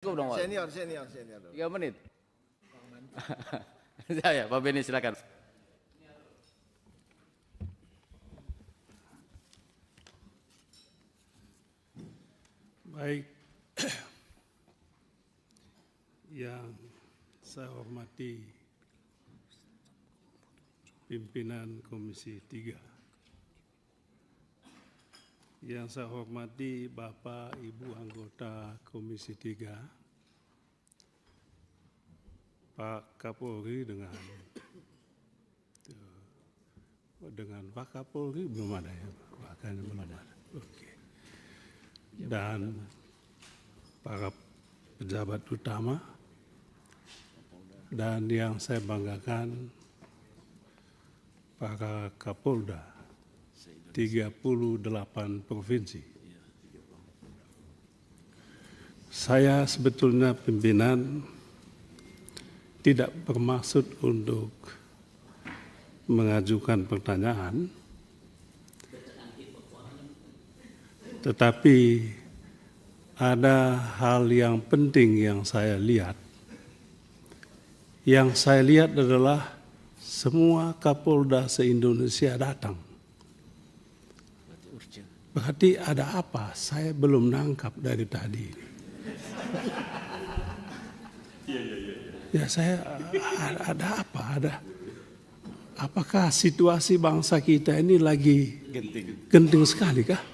Cukup dong, Pak. Senior. 3 menit. Ya, Pak Beni silakan. Baik, yang saya hormati pimpinan Komisi 3, yang saya hormati Bapak Ibu anggota Komisi 3, Pak Kapolri dengan Pak Kapolri belum ada ya, bahkan belum ada. Oke. Dan para pejabat utama, dan yang saya banggakan para Kapolda 38 provinsi. Saya sebetulnya pimpinan tidak bermaksud untuk mengajukan pertanyaan, tetapi ada hal yang penting yang saya lihat. Yang saya lihat adalah semua Kapolda se-Indonesia datang. Berarti ada apa? Saya belum nangkap dari tadi. Ya, saya ada apa? Apakah situasi bangsa kita ini lagi genting sekali kah?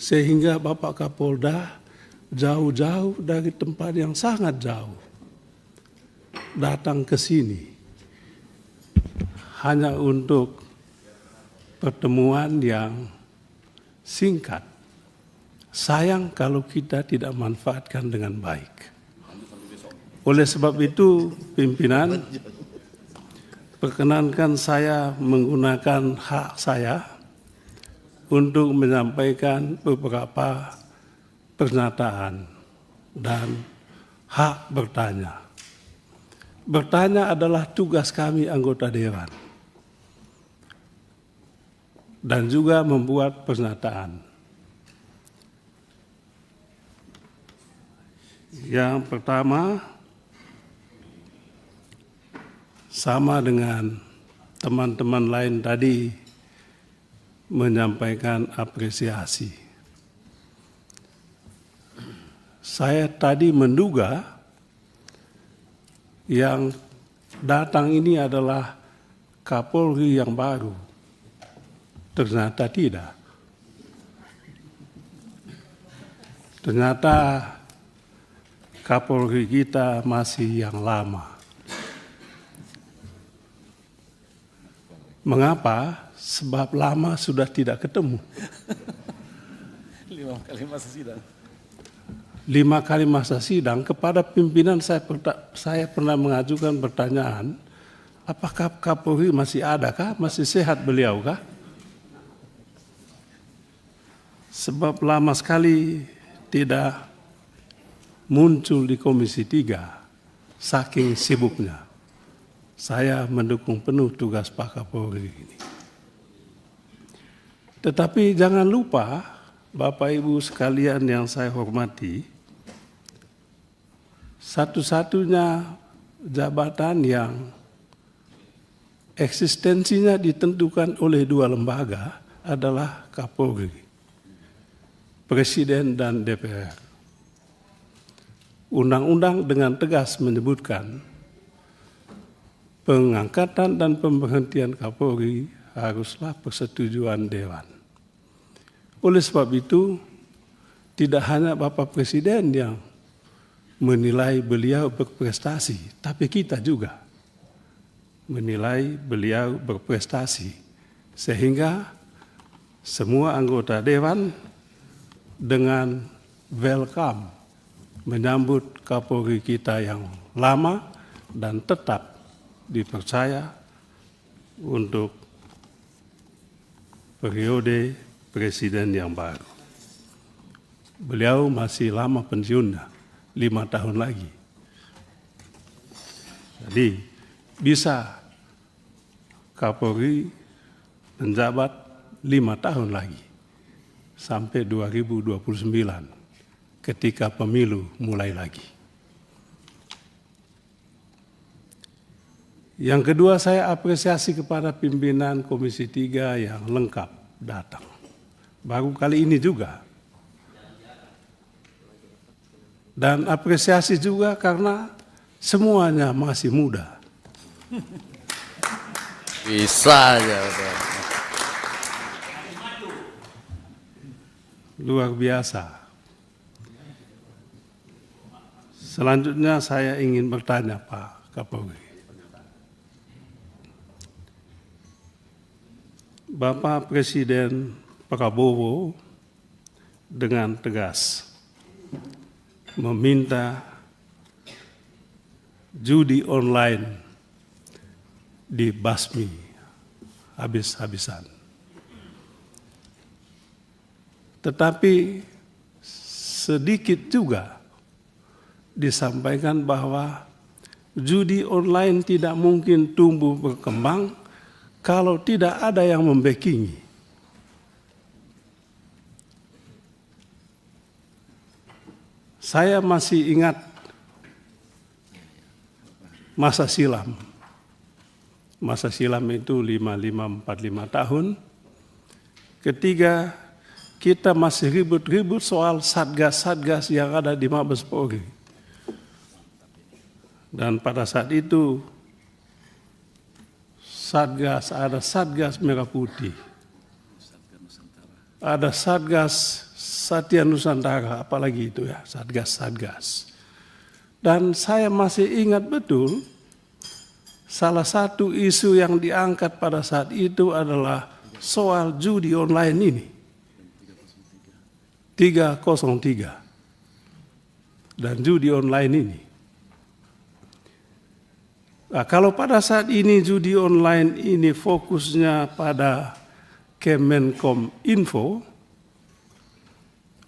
Sehingga Bapak Kapolda jauh-jauh dari tempat yang sangat jauh datang ke sini hanya untuk pertemuan yang singkat. Sayang kalau kita tidak manfaatkan dengan baik. Oleh sebab itu, pimpinan, perkenankan saya menggunakan hak saya untuk menyampaikan beberapa pernyataan dan hak bertanya. Bertanya adalah tugas kami anggota dewan dan juga membuat pernyataan. Yang pertama, sama dengan teman-teman lain tadi, menyampaikan apresiasi. Saya tadi menduga yang datang ini adalah Kapolri yang baru. Ternyata tidak. Ternyata Kapolri kita masih yang lama. Mengapa? Sebab lama sudah tidak ketemu. 5 kali masa sidang. 5 kali masa sidang. Kepada pimpinan saya pernah mengajukan pertanyaan, apakah Kapolri masih ada kah? Masih sehat beliau kah? Sebab lama sekali tidak muncul di Komisi 3, saking sibuknya. Saya mendukung penuh tugas Pak Kapolri ini. Tetapi jangan lupa, Bapak Ibu sekalian yang saya hormati, satu-satunya jabatan yang eksistensinya ditentukan oleh 2 lembaga adalah Kapolri, Presiden dan DPR. Undang-undang dengan tegas menyebutkan pengangkatan dan pemberhentian Kapolri haruslah persetujuan Dewan. Oleh sebab itu, tidak hanya Bapak Presiden yang menilai beliau berprestasi, tapi kita juga menilai beliau berprestasi. Sehingga semua anggota Dewan dengan welcome menyambut Kapolri kita yang lama dan tetap dipercaya untuk periode Presiden yang baru. Beliau masih lama pensiunnya, 5 tahun lagi. Jadi bisa Kapolri menjabat 5 tahun lagi sampai 2029. ketika pemilu mulai lagi. Yang kedua, saya apresiasi kepada pimpinan Komisi 3 yang lengkap datang. Baru kali ini juga. Dan apresiasi juga karena semuanya masih muda. Bisa aja. Luar biasa. Selanjutnya saya ingin bertanya Pak Kapolri. Bapak Presiden Prabowo dengan tegas meminta judi online dibasmi habis-habisan. Tetapi sedikit juga disampaikan bahwa judi online tidak mungkin tumbuh berkembang kalau tidak ada yang membackingi. Saya masih ingat masa silam. Masa silam itu 45 tahun. Ketika kita masih ribut-ribut soal satgas-satgas yang ada di Mabes Polri. Dan pada saat itu ada Satgas Merah Putih, ada Satgas Satya Nusantara, apalagi itu ya, Satgas-Satgas. Dan saya masih ingat betul, salah satu isu yang diangkat pada saat itu adalah soal judi online ini. 303. Dan judi online ini. Nah, kalau pada saat ini judi online ini fokusnya pada Kemenkom Info,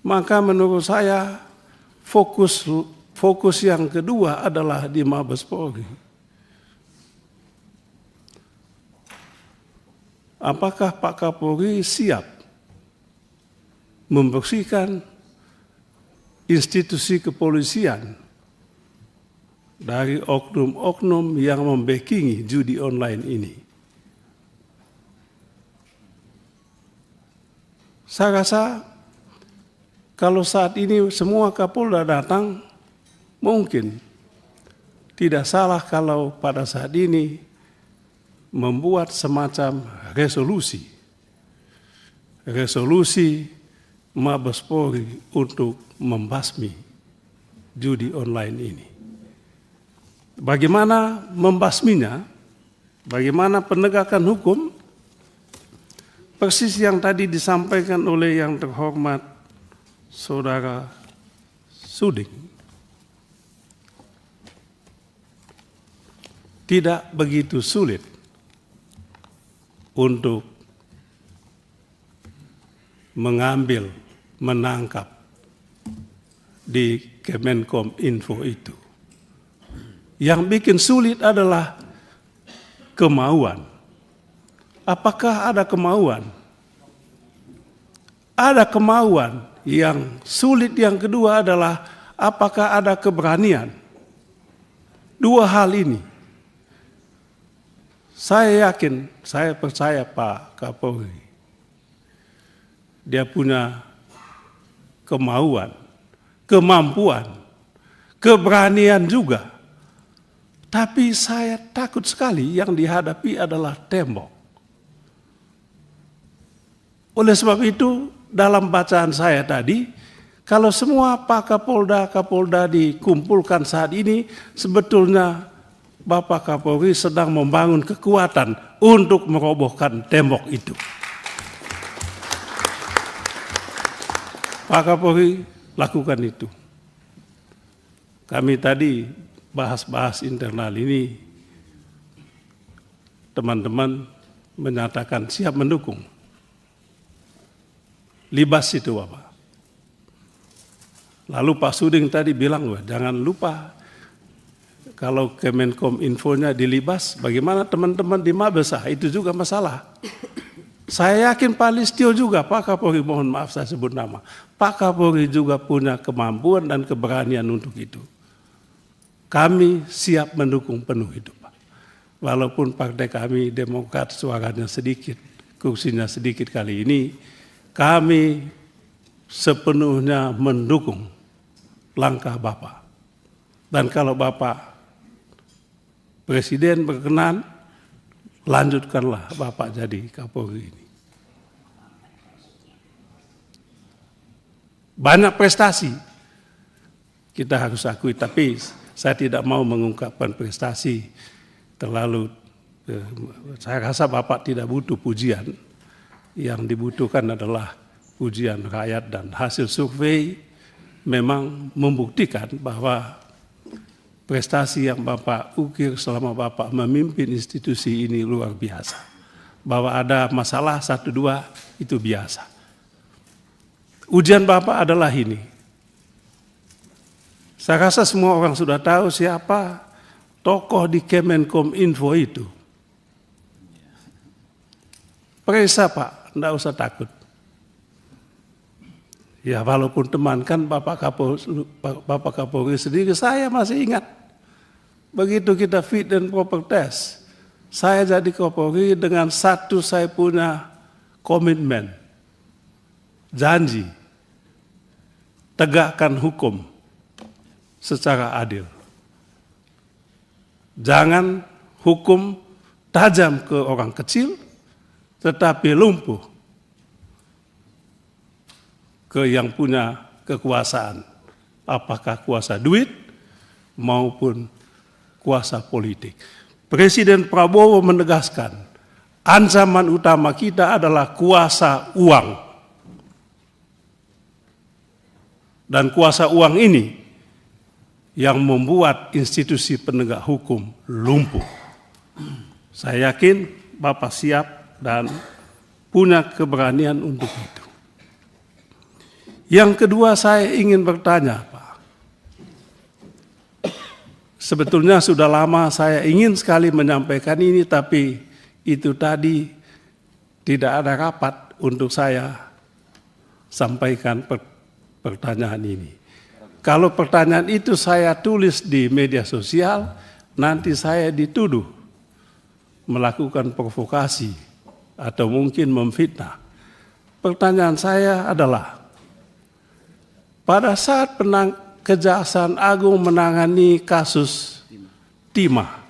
maka menurut saya fokus yang kedua adalah di Mabes Polri. Apakah Pak Kapolri siap membersihkan institusi kepolisian dari oknum-oknum yang membackingi judi online ini? Saya rasa kalau saat ini semua Kapolda datang, mungkin tidak salah kalau pada saat ini membuat semacam resolusi Mabes Polri untuk membasmi judi online ini. Bagaimana membasminya, bagaimana penegakan hukum, persis yang tadi disampaikan oleh yang terhormat Saudara Suding. Tidak begitu sulit untuk menangkap di Kemenkom Info itu. Yang bikin sulit adalah kemauan. Apakah ada kemauan? Ada kemauan. Yang sulit yang kedua adalah apakah ada keberanian? Dua hal ini. Saya yakin, saya percaya Pak Kapolri. Dia punya kemauan, kemampuan, keberanian juga. Tapi saya takut sekali yang dihadapi adalah tembok. Oleh sebab itu, dalam bacaan saya tadi, kalau semua Pak Kapolda dikumpulkan saat ini, sebetulnya Bapak Kapolri sedang membangun kekuatan untuk merobohkan tembok itu. Pak Kapolri lakukan itu. Kami tadi bahas internal ini, teman-teman menyatakan siap mendukung. Libas itu Bapak. Lalu Pak Suding tadi bilang, jangan lupa kalau Kemenkom Infonya dilibas, bagaimana teman-teman di Mabes? Itu juga masalah. Saya yakin Pak Listio juga, Pak Kapolri, mohon maaf saya sebut nama, Pak Kapolri juga punya kemampuan dan keberanian untuk itu. Kami siap mendukung penuh itu, Pak. Walaupun partai kami Demokrat suaranya sedikit, kursinya sedikit kali ini, kami sepenuhnya mendukung langkah Bapak. Dan kalau Bapak Presiden berkenan, lanjutkanlah Bapak jadi Kapolri ini. Banyak prestasi kita harus akui, tapi saya tidak mau mengungkapkan prestasi terlalu. Saya rasa Bapak tidak butuh pujian. Yang dibutuhkan adalah pujian rakyat, dan hasil survei memang membuktikan bahwa prestasi yang Bapak ukir selama Bapak memimpin institusi ini luar biasa. Bahwa ada masalah 1-2 itu biasa. Ujian Bapak adalah ini. Saya rasa semua orang sudah tahu siapa tokoh di Kemenkominfo itu. Periksa Pak, enggak usah takut. Ya walaupun teman kan Bapak Kapolri sendiri, saya masih ingat. Begitu kita fit and proper test, saya jadi Kapolri dengan satu saya punya komitmen, janji, tegakkan hukum secara adil. Jangan hukum tajam ke orang kecil, tetapi lumpuh ke yang punya kekuasaan, apakah kuasa duit maupun kuasa politik. Presiden Prabowo menegaskan, ancaman utama kita adalah kuasa uang. Dan kuasa uang ini yang membuat institusi penegak hukum lumpuh. Saya yakin Bapak siap dan punya keberanian untuk itu. Yang kedua, saya ingin bertanya, Pak. Sebetulnya sudah lama saya ingin sekali menyampaikan ini, tapi itu tadi tidak ada rapat untuk saya sampaikan pertanyaan ini. Kalau pertanyaan itu saya tulis di media sosial, nanti saya dituduh melakukan provokasi atau mungkin memfitnah. Pertanyaan saya adalah, pada saat Kejaksaan Agung menangani kasus timah,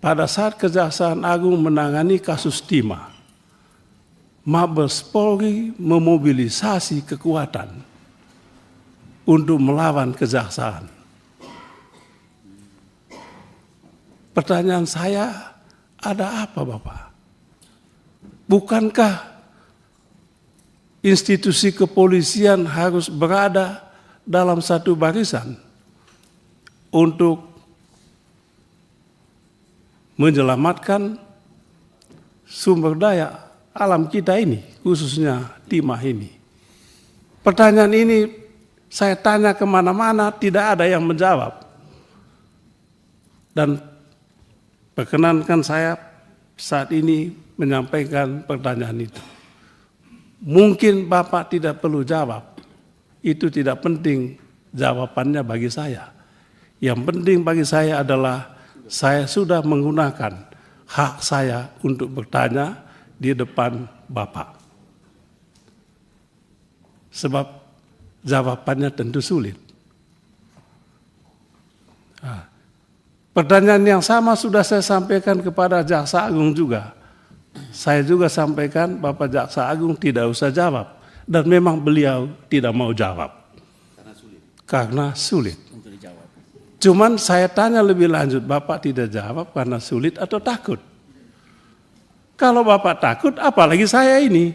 pada saat Kejaksaan Agung menangani kasus timah, Mabes Polri memobilisasi kekuatan untuk melawan kejaksaan. Pertanyaan saya, ada apa Bapak? Bukankah institusi kepolisian harus berada dalam satu barisan untuk menyelamatkan sumber daya alam kita ini, khususnya timah ini? Pertanyaan ini saya tanya kemana-mana, tidak ada yang menjawab. Dan perkenankan saya saat ini menyampaikan pertanyaan itu. Mungkin Bapak tidak perlu jawab, itu tidak penting jawabannya bagi saya. Yang penting bagi saya adalah saya sudah menggunakan hak saya untuk bertanya di depan Bapak. Sebab jawabannya tentu sulit. Pertanyaan yang sama sudah saya sampaikan kepada Jaksa Agung juga. Saya juga sampaikan Bapak Jaksa Agung tidak usah jawab. Dan memang beliau tidak mau jawab. Karena sulit. Cuman saya tanya lebih lanjut, Bapak tidak jawab karena sulit atau takut? Kalau Bapak takut, apalagi saya ini?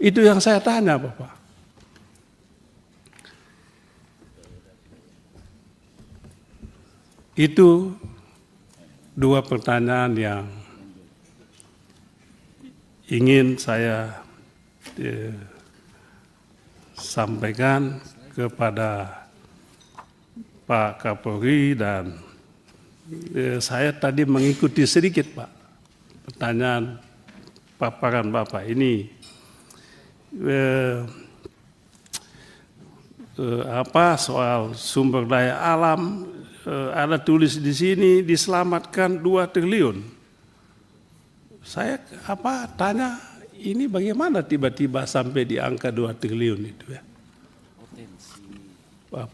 Itu yang saya tanya Bapak. Itu dua pertanyaan yang ingin saya sampaikan kepada Pak Kapolri dan Saya tadi mengikuti sedikit Pak pertanyaan paparan Bapak ini. Soal sumber daya alam, ada tulis di sini diselamatkan 2 triliun. Saya tanya ini bagaimana tiba-tiba sampai di angka 2 triliun itu ya?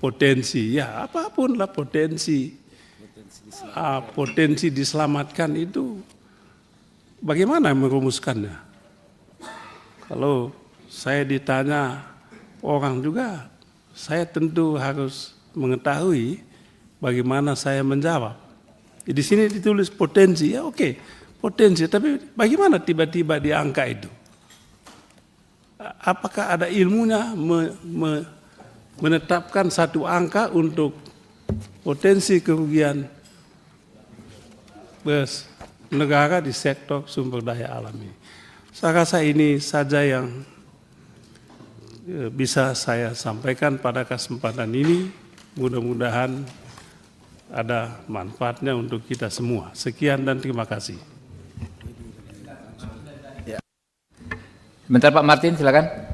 Potensi, ya apapun lah potensi diselamatkan itu bagaimana merumuskannya? Kalau saya ditanya orang juga, saya tentu harus mengetahui bagaimana saya menjawab. Di sini ditulis potensi, ya oke, potensi, tapi bagaimana tiba-tiba di angka itu? Apakah ada ilmunya menetapkan satu angka untuk potensi kerugian negara di sektor sumber daya alam ini? Saya rasa ini saja yang bisa saya sampaikan pada kesempatan ini. Mudah-mudahan ada manfaatnya untuk kita semua. Sekian dan terima kasih. Bentar Pak Martin, silakan.